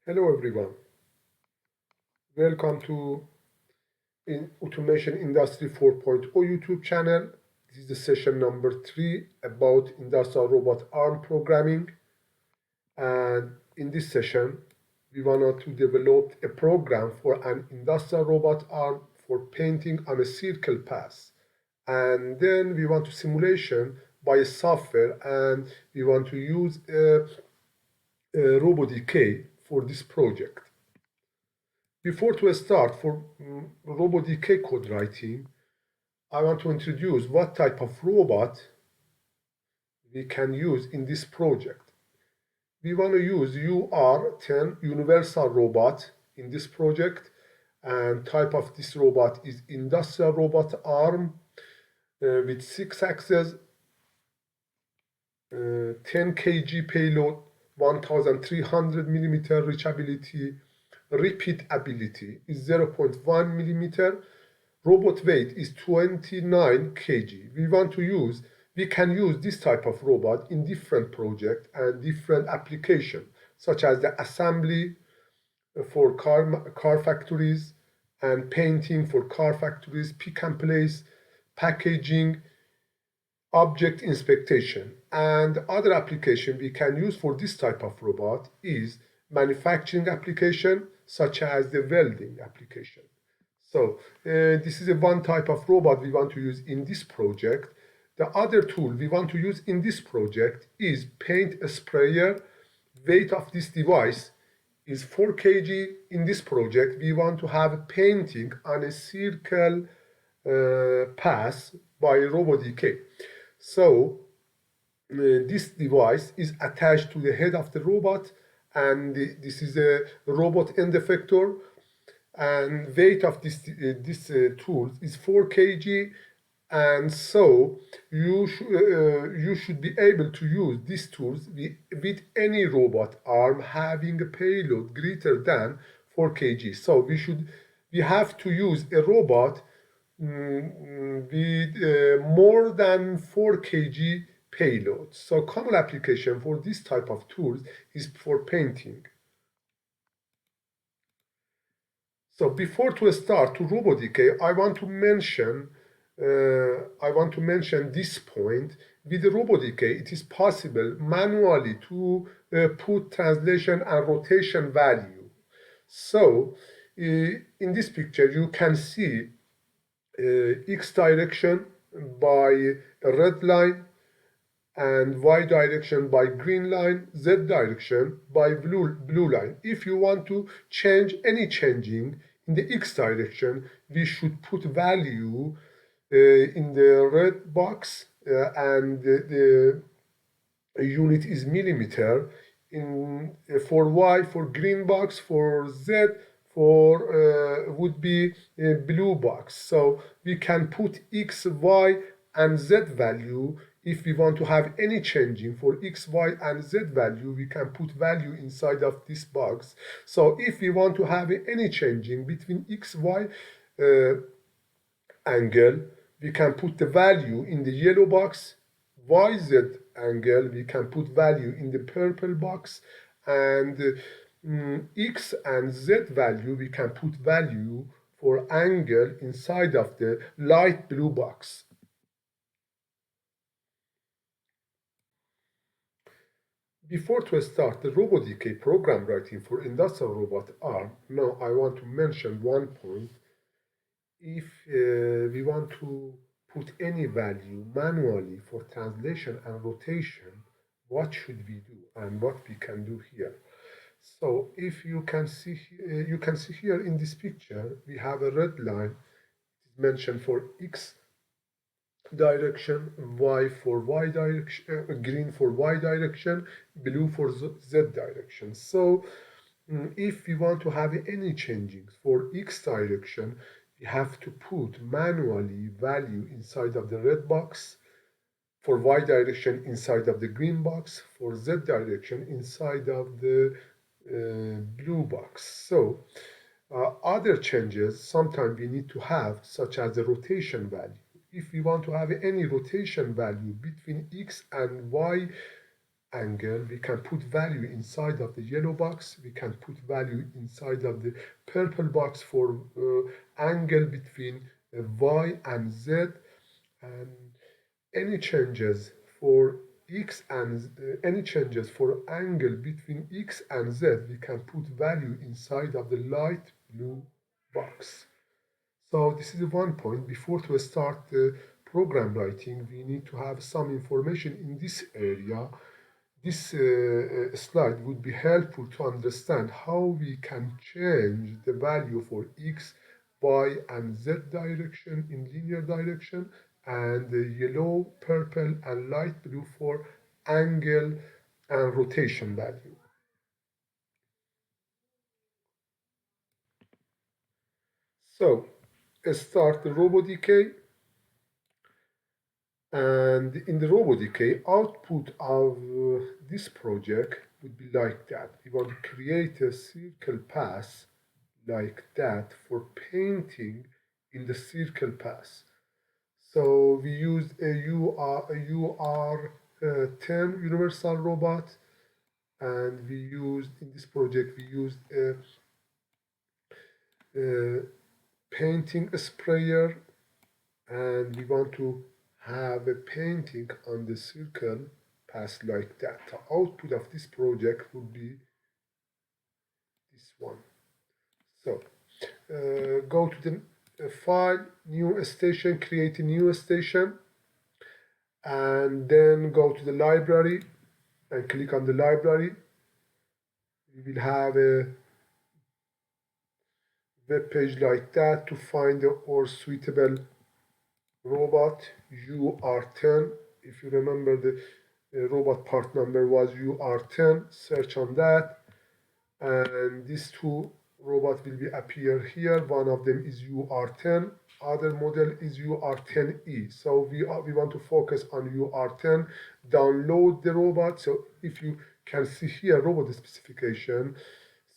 Hello everyone, welcome to Automation Industry 4.0 YouTube channel. This is the session number 3 about industrial robot arm programming, and in this session we wanted to develop a program for an industrial robot arm for painting on a circle path, and then we want to simulation by a software, and we want to use a RoboDK for this project. Before to start for RoboDK code writing, I want to introduce what type of robot we can use in this project. We want to use UR10 universal robot in this project, and type of this robot is industrial robot arm with 6 axes, 10 kg payload, 1300 millimeter reachability, repeatability is 0.1 millimeter. Robot weight is 29 kg. We can use this type of robot in different projects and different applications, such as the assembly for car factories and painting for car factories, pick and place, packaging, object inspection. And other application we can use for this type of robot is manufacturing application, such as the welding application. So this is one type of robot we want to use in this project. The other tool we want to use in this project is paint sprayer. Weight of this device is 4 kg. In this project we want to have painting on a circle path by RoboDK. So this device is attached to the head of the robot, and this is a robot end effector, and weight of this tool is 4 kg, and so you should be able to use these tools with any robot arm having a payload greater than 4 kg. So we have to use a robot with more than 4 kg payload. So common application for this type of tools is for painting. So before to start to RoboDK, I want to mention this point. With RoboDK, it is possible manually to put translation and rotation value. So in this picture, you can see X direction by a red line, and Y direction by green line, Z direction by blue line. If you want to change any changing in the X direction, we should put value in the red box, and the unit is millimeter. For Y, for green box, for Z, for would be a blue box. So we can put X, Y, and Z value. If we want to have any changing for X, Y, and Z value, we can put value inside of this box. So if we want to have any changing between X, Y angle, we can put the value in the yellow box. Y, Z angle, we can put value in the purple box, and X and Z value, we can put value for angle inside of the light blue box. Before to start the RoboDK program writing for industrial robot arm, now I want to mention one point. If we want to put any value manually for translation and rotation, what should we do and what we can do here? So if you can see here in this picture, we have a red line. It is mentioned for X direction, Y for Y direction, green for Y direction, blue for Z direction. So if we want to have any changing for X direction, we have to put manually value inside of the red box, for Y direction inside of the green box, for Z direction inside of the blue box. So other changes sometimes we need to have, such as the rotation value. If we want to have any rotation value between X and Y angle. We can put value inside of the yellow box. We can put value inside of the purple box for angle between Y and Z, and any changes for x and any changes for angle between x and z, we can put value inside of the light blue box. So this is one point. Before to start the program writing, we need to have some information in this area. This slide would be helpful to understand how we can change the value for x, y, and z direction in linear direction, and the yellow, purple, and light blue for angle and rotation value. So let's start the RoboDK. And in the RoboDK, output of this project would be like that. We want to create a circle path like that for painting in the circle path. So we used a UR10 universal robot, and we used in this project we used a painting sprayer, and we want to have a painting on the circle path like that. The output of this project would be this one. So go to the file, new station, create a new station, and then go to the library and click on the library. We will have a web page like that to find our suitable robot UR10. If you remember, the robot part number was UR10. Search on that, and these two robots will be appear here. One of them is UR10, other model is UR10E. So we want to focus on UR10. Download the robot. So if you can see here, robot specification,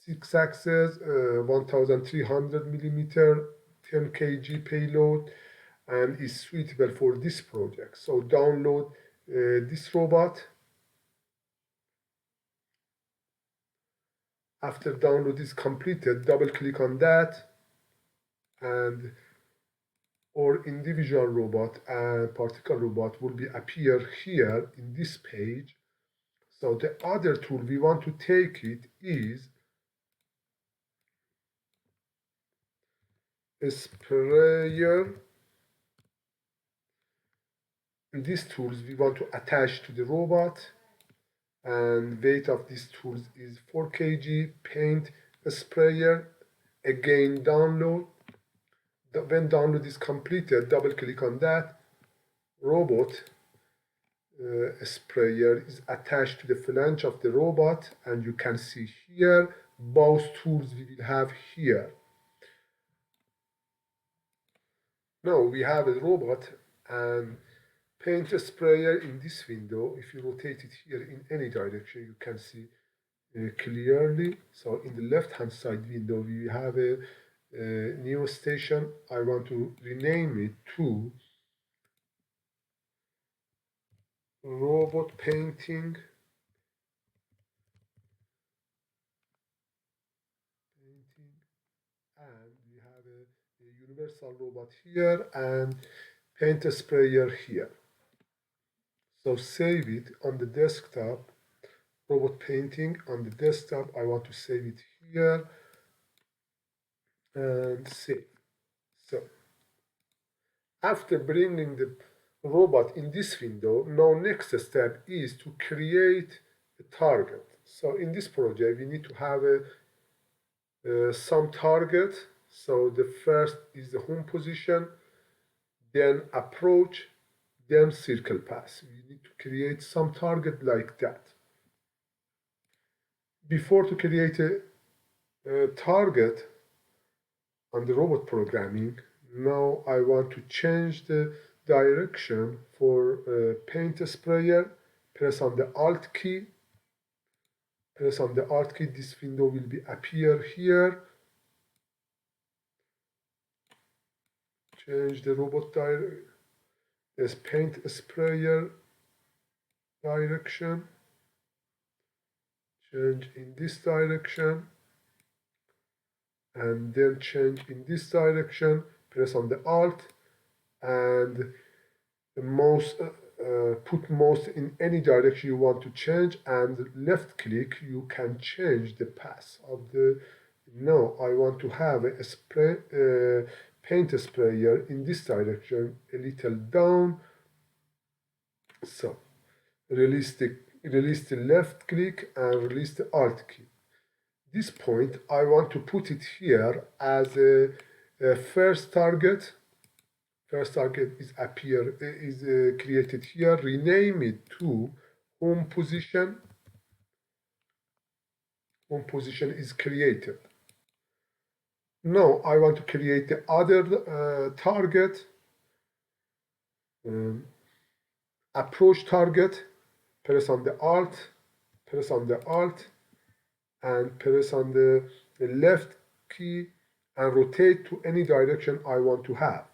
6 axis, 1300 millimeter, 10 kg payload, and is suitable for this project. So download this robot. After download is completed, double click on that, and our individual robot and particle robot will be appear here in this page. So the other tool we want to take it is a sprayer. In these tools we want to attach to the robot, and weight of these tools is 4 kg. Paint a sprayer, again download. When download is completed, double click on that. Robot sprayer is attached to the flange of the robot, and you can see here both tools we will have here. Now we have a robot and paint a sprayer in this window. If you rotate it here in any direction, you can see clearly. So in the left hand side window we have a new station. I want to rename it to robot painting, and we have a universal robot here and paint a sprayer here. So save it on the desktop, robot painting on the desktop. I want to save it here and save. So after bringing the robot in this window, now next step is to create a target. So in this project we need to have some target. So the first is the home position, then approach, then circle path. We need to create some target like that. Before to create a target on the robot programming, now I want to change the direction for paint sprayer. Press on the Alt key. Press on the Alt key. This window will be appear here. Change the robot paint sprayer direction. change in this direction, and then change in this direction. Press on the Alt and the mouse, put mouse in any direction you want to change, and left click, you can change the path of the. No, I want to have a spray, paint sprayer in this direction, a little down. So release the left click and release the Alt key. This point I want to put it here as a first target. First target is created here. Rename it to home position. Home position is created. Now I want to create the other target. Approach target. Press on the Alt. Press on the Alt. And press on the left key and rotate to any direction I want to have.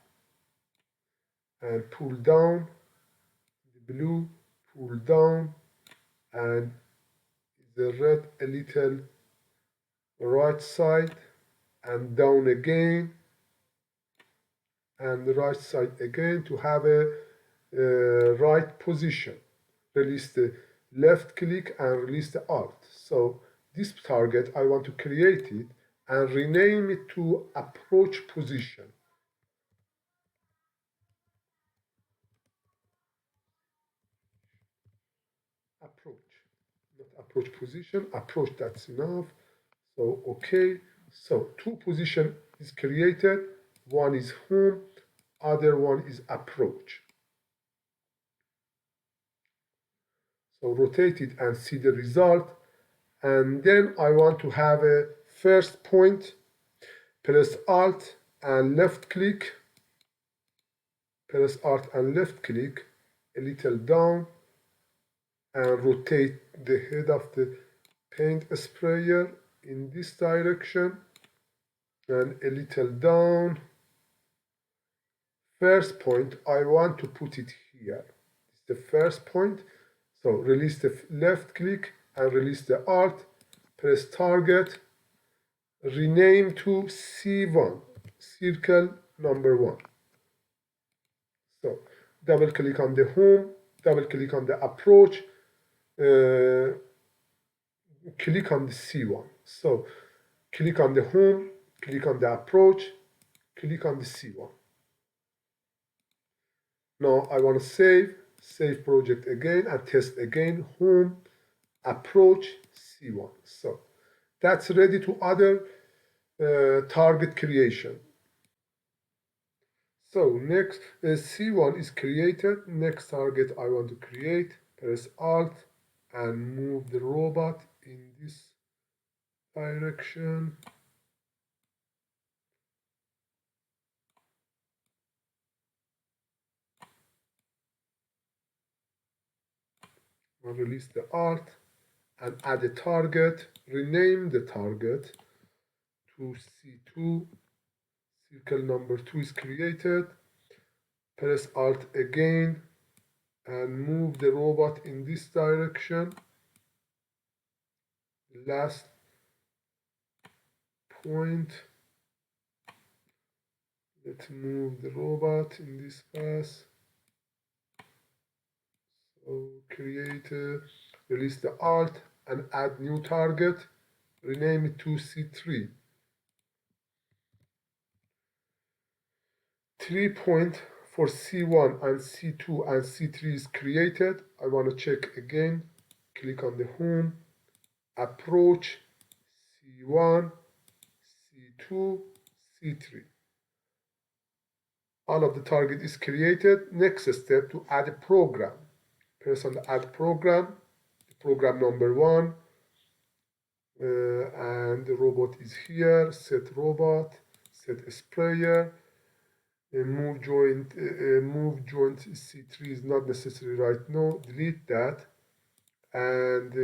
And pull down the blue, pull down, and the red a little right side, and down again, and the right side again to have a right position. Release the left click and release the Alt. So this target, I want to create it and rename it to approach position. Approach, not approach position, approach, that's enough. So, okay, so two position is created. One is home, other one is approach. So rotate it and see the result. And then I want to have a first point. Press Alt and left click. Press Alt and left click, a little down, and rotate the head of the paint sprayer in this direction, and a little down. First point, I want to put it here. It's the first point. So release the left click and release the Alt. Press target. Rename to C1, circle number 1. So double click on the home, double click on the approach, click on the C1. So click on the home, click on the approach, click on the C1. Now I want to save project again and test again, home, approach, C1. So that's ready to other target creation. So next, C1 is created. Next target I want to create. Press Alt and move the robot in this direction. I'll release the Alt and add a target. Rename the target to C2. Circle number 2 is created. Press Alt again and move the robot in this direction. Last point. Let's move the robot in this path. So create, release the Alt and add new target. Rename it to C3. 3 point for C1 and C2 and C3 is created. I want to check again. Click on the home, approach, C1, C2, C3. All of the target is created. Next step, to add a program. Press on the add program, program number 1, and the robot is here. Set robot, set sprayer. Move joint C3 is not necessary right now. Delete that, and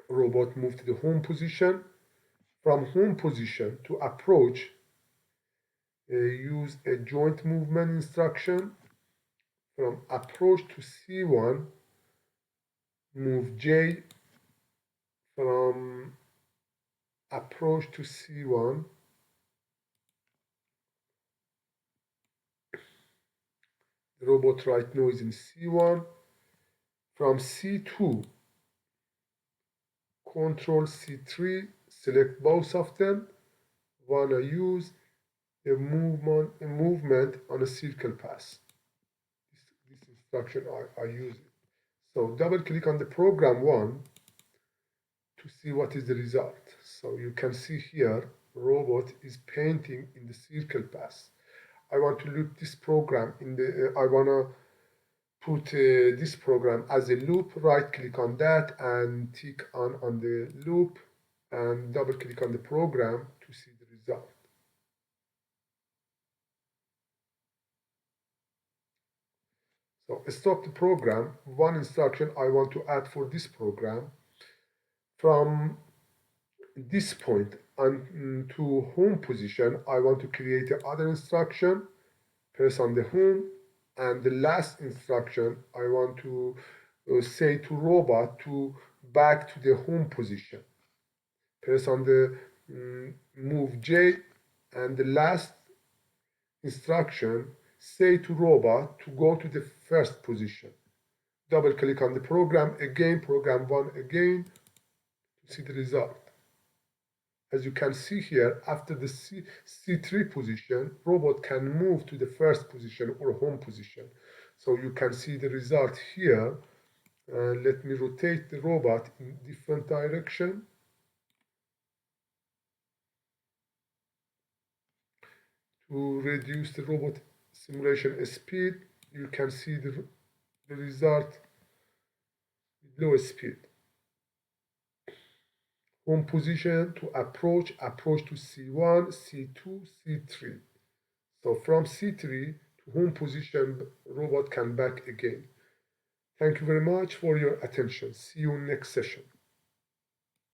robot move to the home position. From home position to approach, use a joint movement instruction. From approach to C1, move J from approach to C1. The robot right now is in C1. From C2, control C3, select both of them. Wanna use a movement on a circle path. This instruction I use it. So double click on the program one to see what is the result. So you can see here, robot is painting in the circle path. I want to loop this program in the, I want to put this program as a loop. Right click on that and tick on the loop and double click on the program to see the result. So stop the program. One instruction I want to add for this program. From this point on to home position, I want to create another instruction. Press on the home, and the last instruction I want to say to robot to back to the home position. Press on the move J, and the last instruction say to robot to go to the first position. Double click on the program again, program one again, to see the result. As you can see here, after the C3 position, robot can move to the first position or home position. So you can see the result here. Let me rotate the robot in different direction. To reduce the robot simulation speed, you can see the result with low speed. Home position to approach to C1, C2, C3. So from C3 to home position, robot can back again. Thank you very much for your attention. See you next session.